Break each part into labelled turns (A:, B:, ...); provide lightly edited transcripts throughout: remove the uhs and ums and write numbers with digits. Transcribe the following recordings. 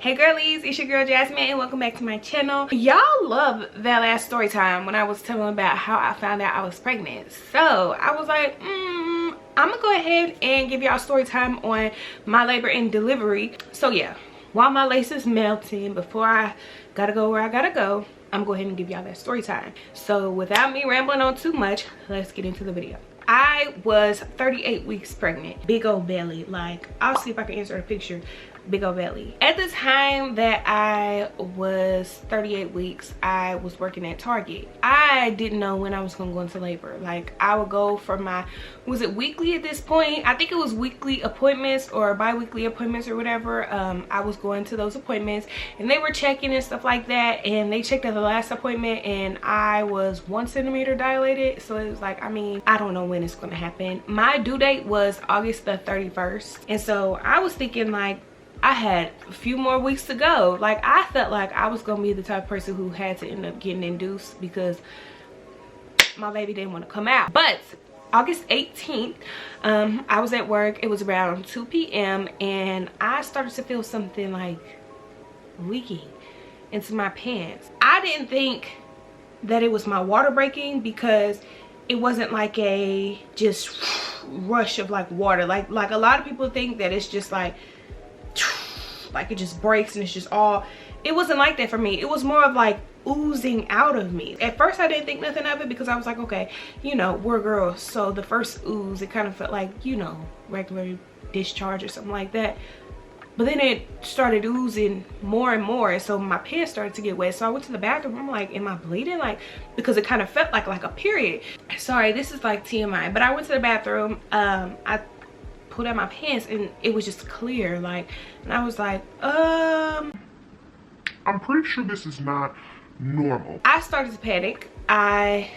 A: Hey girlies, it's your girl Jasmine and welcome back to my channel. Y'all love that last story time when I was telling about how I found out I was pregnant. So I was like, I'm gonna go ahead and give y'all story time on my labor and delivery. So yeah, while my lace is melting, before I gotta go where I gotta go, I'm gonna go ahead and give y'all that story time. So without me rambling on too much, let's get into the video. I was 38 weeks pregnant, big old belly. Like, I'll see if I can insert a picture. Big old belly. At the time that I was 38 weeks, I was working at Target. I didn't know when I was gonna go into labor. Like, I would go for my, was it weekly at this point? I think it was weekly appointments or bi-weekly appointments or whatever. I was going to those appointments and they were checking and stuff like that, and they checked at the last appointment and I was 1 centimeter dilated. So it was like, I mean, I don't know when it's gonna happen. My due date was August the 31st, and so I was thinking like I had a few more weeks to go. Like, I felt like I was gonna be the type of person who had to end up getting induced because my baby didn't want to come out. But August 18th, I was at work. It was around 2 p.m. and I started to feel something like leaking into my pants. I didn't think that it was my water breaking because it wasn't like a just rush of like water. Like a lot of people think that it's just like it just breaks and it's just all. It wasn't like that for me. It was more of like oozing out of me. At first I didn't think nothing of it because I was like, okay, you know, we're girls, so the first ooze, it kind of felt like, you know, regular discharge or something like that. But then it started oozing more and more, and so my pants started to get wet. So I went to the bathroom. I'm like, am I bleeding? Like, because it kind of felt like a period. Sorry, this is like TMI, but I went to the bathroom. I pulled out my pants and it was just clear, like, and I was like, I'm
B: pretty sure this is not normal.
A: I started to panic. I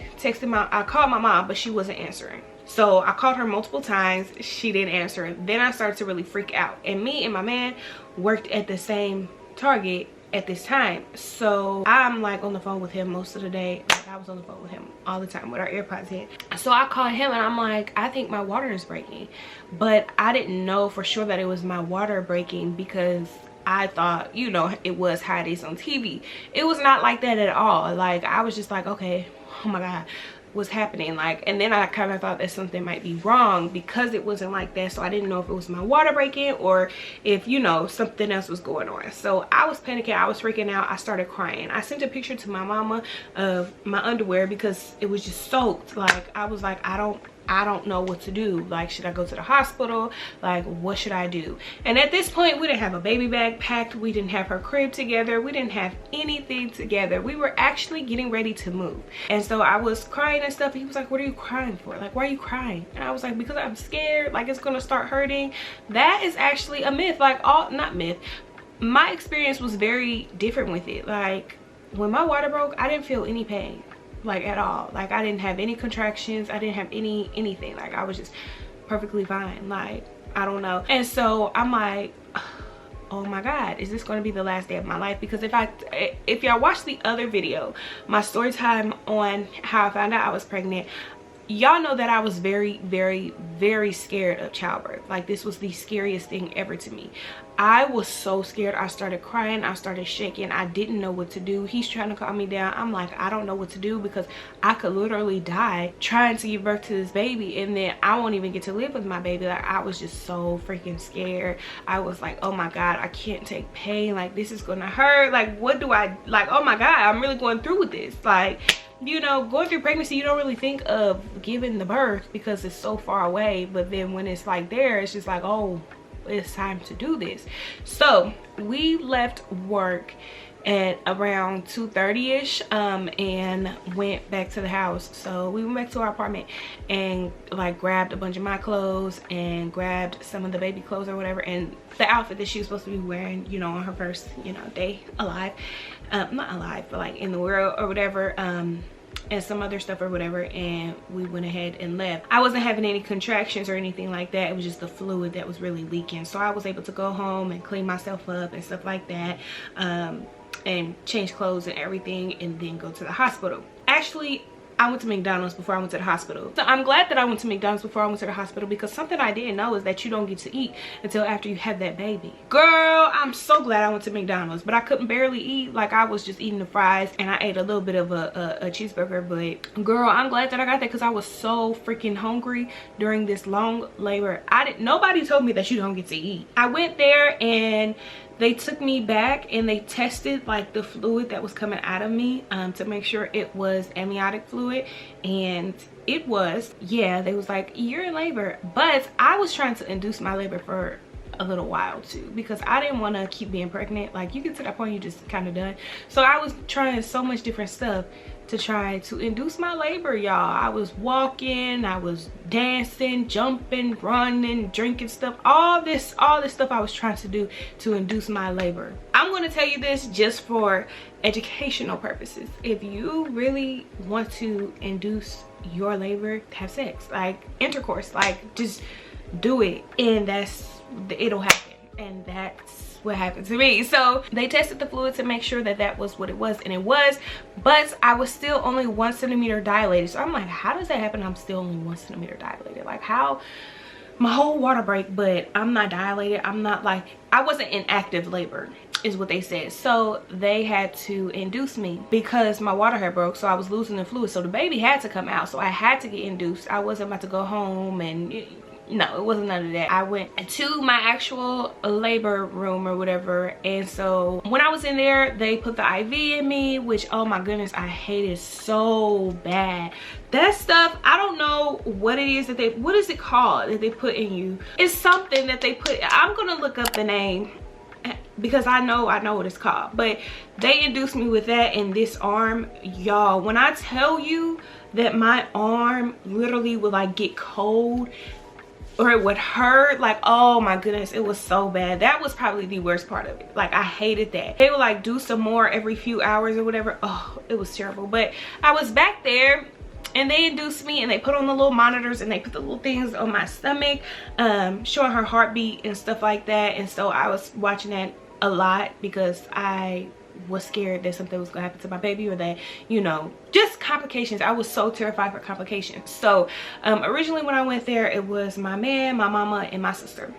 A: called my mom, but she wasn't answering. So I called her multiple times. She didn't answer. Then I started to really freak out. And me and my man worked at the same Target at this time, so I'm like on the phone with him most of the day. Like, I was on the phone with him all the time with our AirPods in. So I called him and I'm like, I think my water is breaking. But I didn't know for sure that it was my water breaking because I thought, you know, it was how it is on TV. It was not like that at all. Like, I was just like, okay, oh my God, what's happening? Like, and then I kind of thought that something might be wrong because it wasn't like that. So I didn't know if it was my water breaking or if, you know, something else was going on. So I was panicking. I was freaking out. I started crying. I sent a picture to my mama of my underwear because it was just soaked. Like, I was like, I don't know what to do. Like, should I go to the hospital? Like, what should I do? And at this point, we didn't have a baby bag packed. We didn't have her crib together. We didn't have anything together. We were actually getting ready to move. And so I was crying and stuff. He was like, what are you crying for? Like, why are you crying? And I was like, because I'm scared. Like, it's gonna start hurting. That is actually a myth. Like, not myth. My experience was very different with it. Like, when my water broke, I didn't feel any pain. Like, at all. Like, I didn't have any contractions. I didn't have anything. Like, I was just perfectly fine. Like, I don't know. And so I'm like, oh my God, is this going to be the last day of my life? Because if y'all watch the other video, my story time on how I found out I was pregnant, y'all know that I was very, very, very scared of childbirth. Like, this was the scariest thing ever to me. I was so scared. I started crying. I started shaking. I didn't know what to do. He's trying to calm me down. I'm like, I don't know what to do because I could literally die trying to give birth to this baby, and then I won't even get to live with my baby. Like, I was just so freaking scared. I was like, oh my God, I can't take pain. Like, this is gonna hurt. Like, what do I, like, oh my God, I'm really going through with this. Like, you know, going through pregnancy, you don't really think of giving the birth because it's so far away. But then when it's like there, it's just like, oh, it's time to do this. So we left work at around 2:30ish and went back to the house. So we went back to our apartment and like grabbed a bunch of my clothes and grabbed some of the baby clothes or whatever, and the outfit that she was supposed to be wearing, you know, on her first, you know, day alive, not alive, but like in the world or whatever, and some other stuff or whatever, and we went ahead and left. I wasn't having any contractions or anything like that. It was just the fluid that was really leaking. So I was able to go home and clean myself up and stuff like that, and change clothes and everything, and then go to the hospital. Actually, I went to McDonald's before I went to the hospital. So I'm glad that I went to McDonald's before I went to the hospital, because something I didn't know is that you don't get to eat until after you have that baby. Girl, I'm so glad I went to McDonald's, but I couldn't barely eat. Like, I was just eating the fries and I ate a little bit of a cheeseburger. But girl, I'm glad that I got that, because I was so freaking hungry during this long labor. Nobody told me that you don't get to eat. I went there and they took me back and they tested like the fluid that was coming out of me to make sure it was amniotic fluid, and it was. Yeah, they was like, you're in labor. But I was trying to induce my labor for a little while too, because I didn't want to keep being pregnant. Like, you get to that point, you just kind of done. So I was trying so much different stuff to try to induce my labor, y'all. I was walking, I was dancing, jumping, running, drinking stuff, all this stuff I was trying to do to induce my labor. I'm going to tell you this just for educational purposes. If you really want to induce your labor, have sex, like intercourse, like just do it, and it'll happen. And that's what happened to me. So they tested the fluid to make sure that that was what it was, and it was. But I was still only 1 centimeter dilated. So I'm like, how does that happen? I'm still only 1 centimeter dilated. Like, how? My whole water break, but I'm not dilated. I'm not, like, I wasn't in active labor is what they said. So they had to induce me because my water had broke, so I was losing the fluid. So the baby had to come out, so I had to get induced. I wasn't about to go home and no, it wasn't none of that. I went to my actual labor room or whatever, and so when I was in there, they put the IV in me, which, oh my goodness, I hated so bad. That stuff, I don't know what it is that what is it called that they put in you? It's something that they put, I'm gonna look up the name because I know what it's called. But they induced me with that in this arm, y'all. When I tell you that my arm literally would like get cold, or it would hurt, like, oh my goodness, it was so bad. That was probably the worst part of it. Like, I hated that. They would like do some more every few hours or whatever. Oh, it was terrible. But I was back there and they induced me and they put on the little monitors and they put the little things on my stomach, showing her heartbeat and stuff like that. And so I was watching that a lot because I was scared that something was gonna happen to my baby, or that, you know, just complications. I was so terrified for complications. So originally when I went there, it was my man, my mama, and my sister.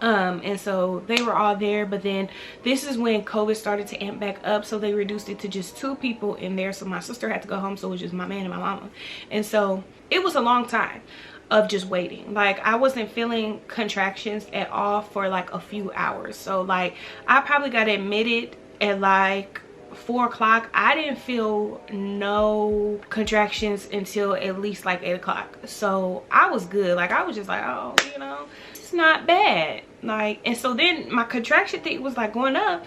A: And so they were all there, but then this is when COVID started to amp back up, so they reduced it to just 2 people in there. So my sister had to go home, so it was just my man and my mama. And so it was a long time of just waiting. Like, I wasn't feeling contractions at all for like a few hours. So like, I probably got admitted at like 4 o'clock. I didn't feel no contractions until at least like 8 o'clock. So I was good. Like, I was just like, oh, you know, it's not bad. Like, and so then my contraction thing was like going up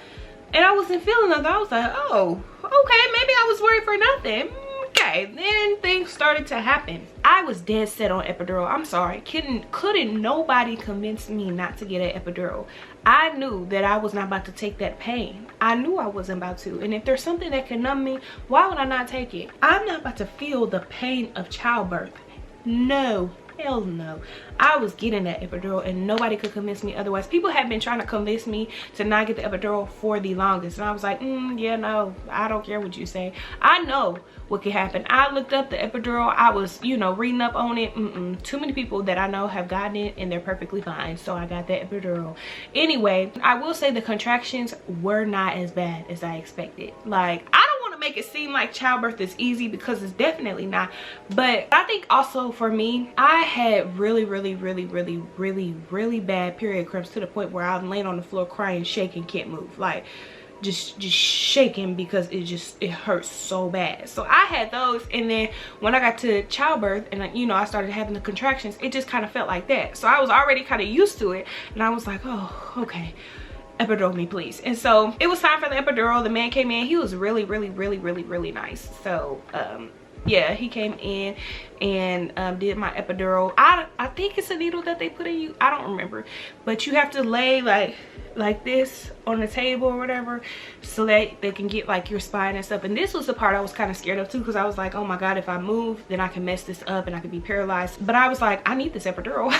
A: and I wasn't feeling nothing. I was like, oh, okay, maybe I was worried for nothing. Okay, then things started to happen. I was dead set on epidural. I'm sorry, couldn't nobody convince me not to get an epidural. I knew that I was not about to take that pain. I knew I wasn't about to. And if there's something that can numb me, why would I not take it? I'm not about to feel the pain of childbirth. No, hell no. I was getting that epidural and nobody could convince me otherwise. People have been trying to convince me to not get the epidural for the longest, and I was like, yeah, no, I don't care what you say. I know what could happen. I looked up the epidural. I was, you know, reading up on it. Too many people that I know have gotten it and they're perfectly fine, so I got that epidural. Anyway, I will say the contractions were not as bad as I expected. Like, I don't want to make it seem like childbirth is easy, because it's definitely not. But I think also for me, I had really bad period cramps, to the point where I'm laying on the floor crying, shaking, can't move, like just shaking, because it hurts so bad. So I had those, and then when I got to childbirth and, you know, I started having the contractions, it just kind of felt like that. So I was already kind of used to it, and I was like, oh, okay, epidural me please. And so it was time for the epidural. The man came in. He was really nice. So yeah, he came in and did my epidural. I think it's a needle that they put in you. I don't remember, but you have to lay like this on the table or whatever, so that they can get like your spine and stuff. And this was the part I was kind of scared of too, because I was like, oh my god, if I move, then I can mess this up and I could be paralyzed. But I was like, I need this epidural.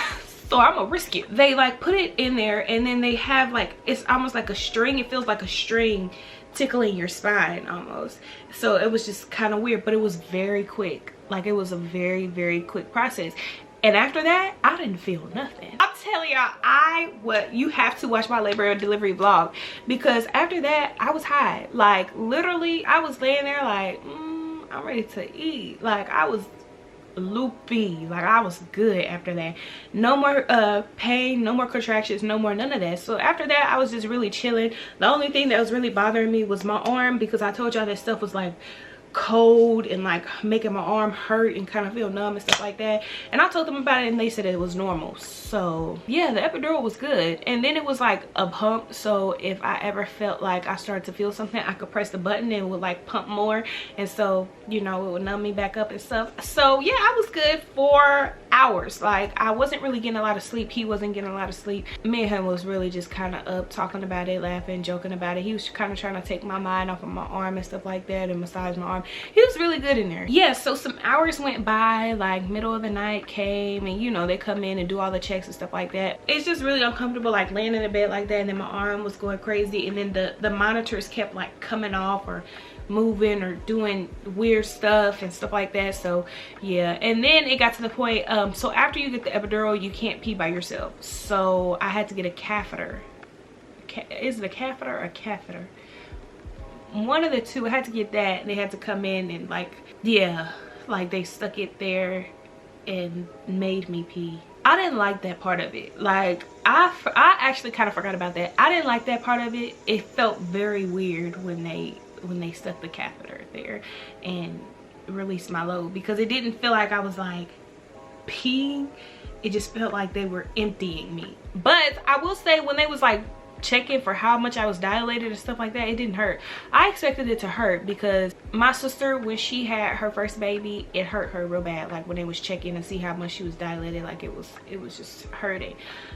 A: so I'm gonna risk it. They like put it in there, and then they have like, it's almost like a string. It feels like a string tickling your spine almost. So it was just kind of weird, but it was very quick. Like it was a very, very quick process. And after that, I didn't feel nothing. I'm telling y'all, you have to watch my labor and delivery vlog, because after that, I was high. Like literally, I was laying there like, I'm ready to eat. Like I was loopy. Like I was good after that. No more pain, no more contractions, no more none of that. So after that, I was just really chilling. The only thing that was really bothering me was my arm, because I told y'all that stuff was like cold and like making my arm hurt and kind of feel numb and stuff like that. And I told them about it, and they said it was normal. So yeah, the epidural was good. And then it was like a pump, so if I ever felt like I started to feel something, I could press the button and it would like pump more, and so you know, it would numb me back up and stuff. So yeah, I was good for hours. Like I wasn't really getting a lot of sleep. He wasn't getting a lot of sleep. Me and him was really just kind of up talking about it, laughing, joking about it. He was kind of trying to take my mind off of my arm and stuff like that, and massage my arm. He was really good in there. Yeah, so some hours went by, like middle of the night came, and you know, they come in and do all the checks and stuff like that. It's just really uncomfortable, like laying in the bed like that, and then my arm was going crazy, and then the monitors kept like coming off or moving or doing weird stuff and stuff like that. So yeah, and then it got to the point, so after you get the epidural, you can't pee by yourself, so I had to get a catheter. Is it a catheter or a catheter? One of the two. I had to get that, and they had to come in and like, yeah, like they stuck it there and made me pee. I didn't like that part of it. Like I actually kind of forgot about that. I didn't like that part of it. It felt very weird when they stuck the catheter there and released my load, because it didn't feel like I was like peeing. It just felt like they were emptying me. But I will say, when they was like checking for how much I was dilated and stuff like that, it didn't hurt. I expected it to hurt, because my sister, when she had her first baby, it hurt her real bad. Like when they was checking to see how much she was dilated, like it was just hurting.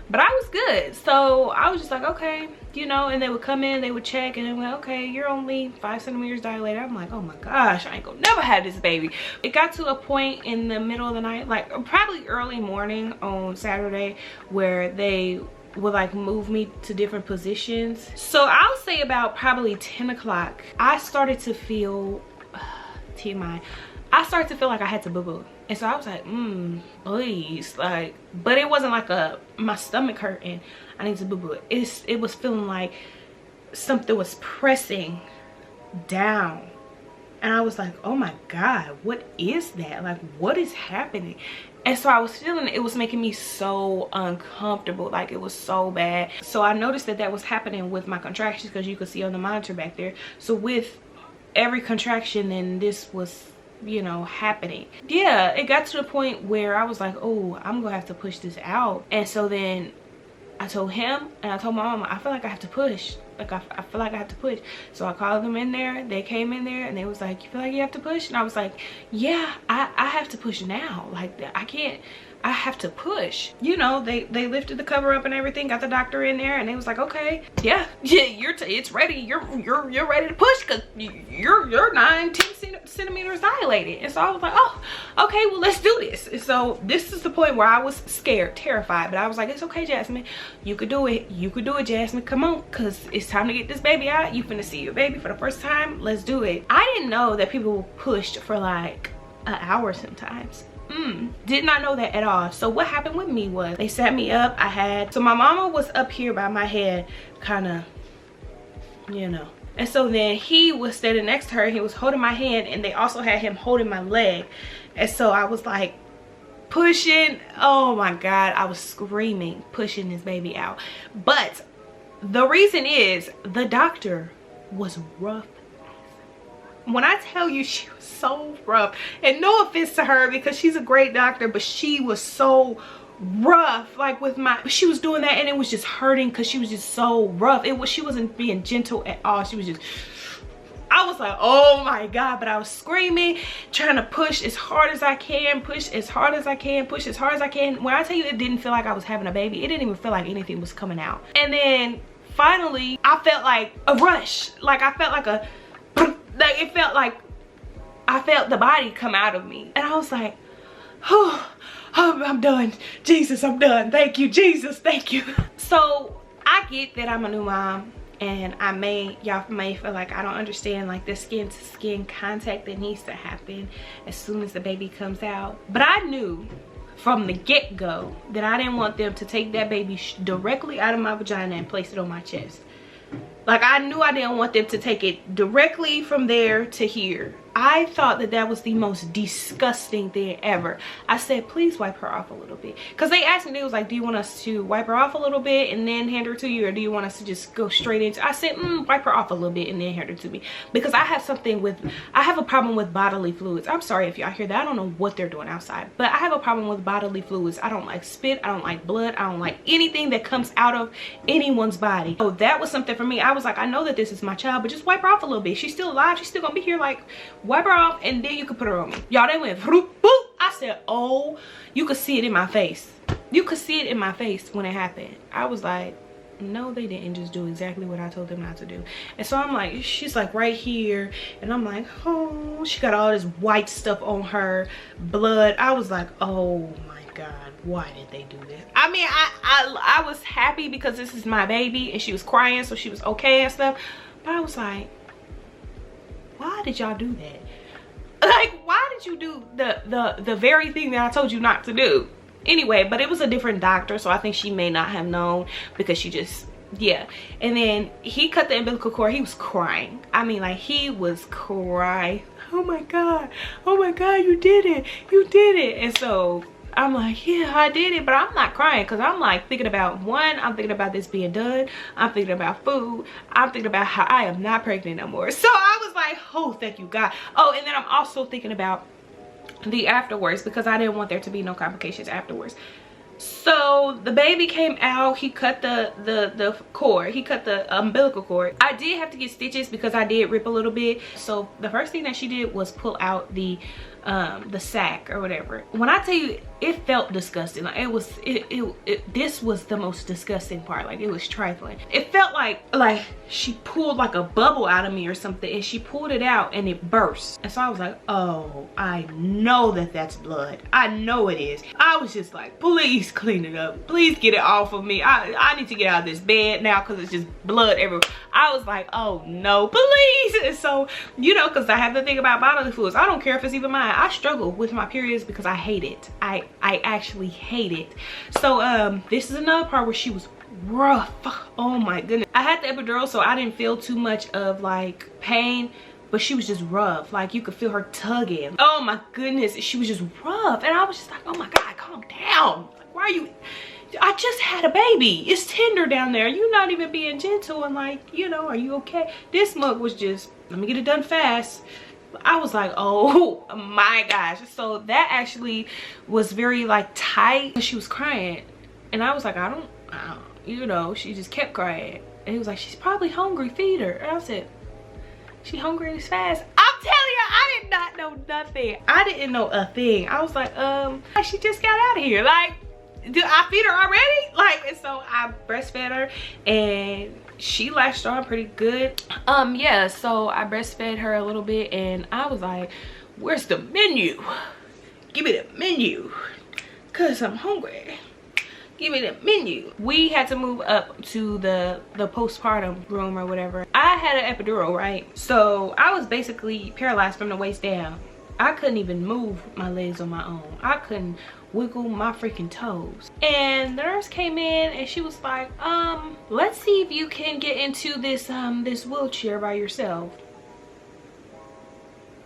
A: But I was good, so I was just like, okay, you know. And they would come in, they would check, and they were like, okay, you're only 5 centimeters dilated. I'm like, oh my gosh, I ain't gonna never have this baby. It got to a point in the middle of the night, like probably early morning on Saturday, where they would like move me to different positions. So I'll say about probably 10 o'clock, I started to feel TMI, I started to feel like I had to boo-boo. And so I was like, please, like, but it wasn't like my stomach hurting, I need to boo-boo. It was feeling like something was pressing down. And I was like, oh my God, what is that? Like, what is happening? And so I was feeling it was making me so uncomfortable. Like it was so bad. So I noticed that was happening with my contractions, because you could see on the monitor back there. So with every contraction, then this was, you know, happening. Yeah, it got to the point where I was like, oh, I'm gonna have to push this out. And so then I told him, and I told my mama, I feel like I have to push. Like I feel like I have to push. So I called them in there. They came in there, and they was like, you feel like you have to push? And I was like, yeah, I have to push now. Like I can't, I have to push. You know, they lifted the cover up and everything, got the doctor in there, and they was like, okay, yeah, it's ready. You're ready to push, because you're 9-10 centimeters dilated. And so I was like, oh, okay, well, let's do this. And so this is the point where I was scared, terrified, but I was like, it's okay, Jasmine, you could do it. You could do it, Jasmine. Come on, because it's time to get this baby out. You finna see your baby for the first time. Let's do it. I didn't know that people pushed for like an hour sometimes. Did not know that at all. So what happened with me was, they sat me up. So my mama was up here by my head, kind of, you know. And so then he was standing next to her. He was holding my hand, and they also had him holding my leg. And so I was like pushing. Oh my God, I was screaming, pushing this baby out. But the reason is, the doctor was rough. When I tell you, she was so rough, and no offense to her, because she's a great doctor, but she was so rough. Like with she was doing that, and it was just hurting, because she was just so rough. She wasn't being gentle at all. She was just, I was like, oh my God. But I was screaming, trying to push as hard as I can, push as hard as I can, push as hard as I can. When I tell you, it didn't feel like I was having a baby. It didn't even feel like anything was coming out. And then finally, I felt like a rush. Like I felt like like it felt like I felt the body come out of me, and I was like, oh, I'm done. Jesus, I'm done. Thank you, Jesus, thank you. So I get that I'm a new mom, and y'all may feel like I don't understand like the skin to skin contact that needs to happen as soon as the baby comes out. But I knew from the get-go that I didn't want them to take that baby directly out of my vagina and place it on my chest. Like, I knew I didn't want them to take it directly from there to here. I thought that that was the most disgusting thing ever. I said, please wipe her off a little bit. Because they asked me, they was like, do you want us to wipe her off a little bit and then hand her to you? Or do you want us to just go straight into? I said, wipe her off a little bit and then hand her to me. Because I have a problem with bodily fluids. I'm sorry if y'all hear that. I don't know what they're doing outside. But I have a problem with bodily fluids. I don't like spit. I don't like blood. I don't like anything that comes out of anyone's body. So that was something for me. I was like, I know that this is my child, but just wipe her off a little bit. She's still alive. She's still gonna be here. Like, wipe her off and then you can put her on me. Y'all, they went boop, boop. I said, oh, you could see it in my face. You could see it in my face when it happened. I was like, no, they didn't just do exactly what I told them not to do. And so I'm like, she's like right here, and I'm like, oh, she got all this white stuff on her, blood. I was like, oh my God, why did they do this? I mean, I was happy because this is my baby, and she was crying, so she was okay and stuff. But I was like, why did y'all do that? Like, why did you do the very thing that I told you not to do? Anyway, but it was a different doctor, so I think she may not have known, because she just, yeah. And then he cut the umbilical cord. He was crying. I mean, like, he was crying. Oh my God, you did it, you did it. And so I'm like, yeah, I did it, but I'm not crying, because I'm like thinking about, one, I'm thinking about this being done. I'm thinking about food. I'm thinking about how I am not pregnant no more. So I was like, oh, thank you, God. Oh, and then I'm also thinking about the afterwards, because I didn't want there to be no complications afterwards. So the baby came out. He cut the cord. He cut the umbilical cord. I did have to get stitches because I did rip a little bit. So the first thing that she did was pull out the sac or whatever. When I tell you, it felt disgusting. Like, this was the most disgusting part. Like, it was trifling. It felt like she pulled like a bubble out of me or something, and she pulled it out and it burst. And so I was like, oh, I know that that's blood. I know it is. I was just like, please clean it up. Please get it off of me. I need to get out of this bed now, because it's just blood everywhere. I was like, oh no, please. And so, you know, because I have the thing about bodily fluids. I don't care if it's even mine. I struggle with my periods because I hate it. I actually hate it. So this is another part where she was rough. Oh my goodness. I had the epidural, so I didn't feel too much of like pain, but she was just rough. Like, you could feel her tugging. Oh my goodness, she was just rough. And I was just like, oh my God, calm down. Like, why are you, I just had a baby. It's tender down there. You're not even being gentle and like, you know, are you okay? This mug was just, let me get it done fast. I was like, oh my gosh. So that actually was very like tight. She was crying, and I was like, I don't, you know, she just kept crying. And he was like, she's probably hungry, feed her. And I said, she hungry this fast? I'm telling you, I did not know nothing. I didn't know a thing. I was like, she just got out of here. Like, did I feed her already? Like, and so I breastfed her, and she latched on pretty good. Yeah, so I breastfed her a little bit, and I was like, where's the menu? Give me the menu, cause I'm hungry. Give me the menu. We had to move up to the postpartum room or whatever. I had an epidural, right? So I was basically paralyzed from the waist down. I couldn't even move my legs on my own. I couldn't wiggle my freaking toes. And the nurse came in, and she was like, let's see if you can get into this this wheelchair by yourself.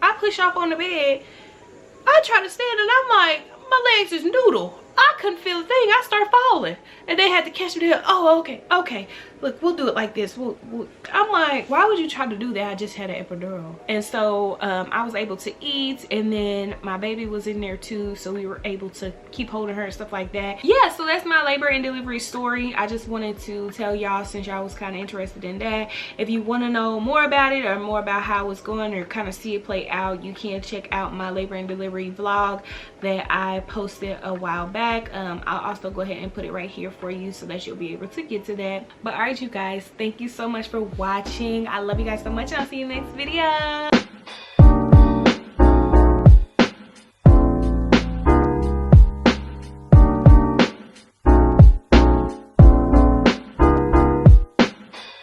A: I push up on the bed. I try to stand, and I'm like, my legs is noodle. I couldn't feel a thing. I started falling, and they had to catch me there. Oh, okay. Look, we'll do it like this. I'm like, why would you try to do that? I just had an epidural. And so I was able to eat, and then my baby was in there too, so we were able to keep holding her and stuff like that. Yeah, so that's my labor and delivery story. I just wanted to tell y'all, since y'all was kind of interested in that. If you want to know more about it, or more about how it's going, or kind of see it play out, you can check out my labor and delivery vlog that I posted a while back. I'll also go ahead and put it right here for you, so that you'll be able to get to that. But all right, you guys, thank you so much for watching. I love you guys so much, and I'll see you next video.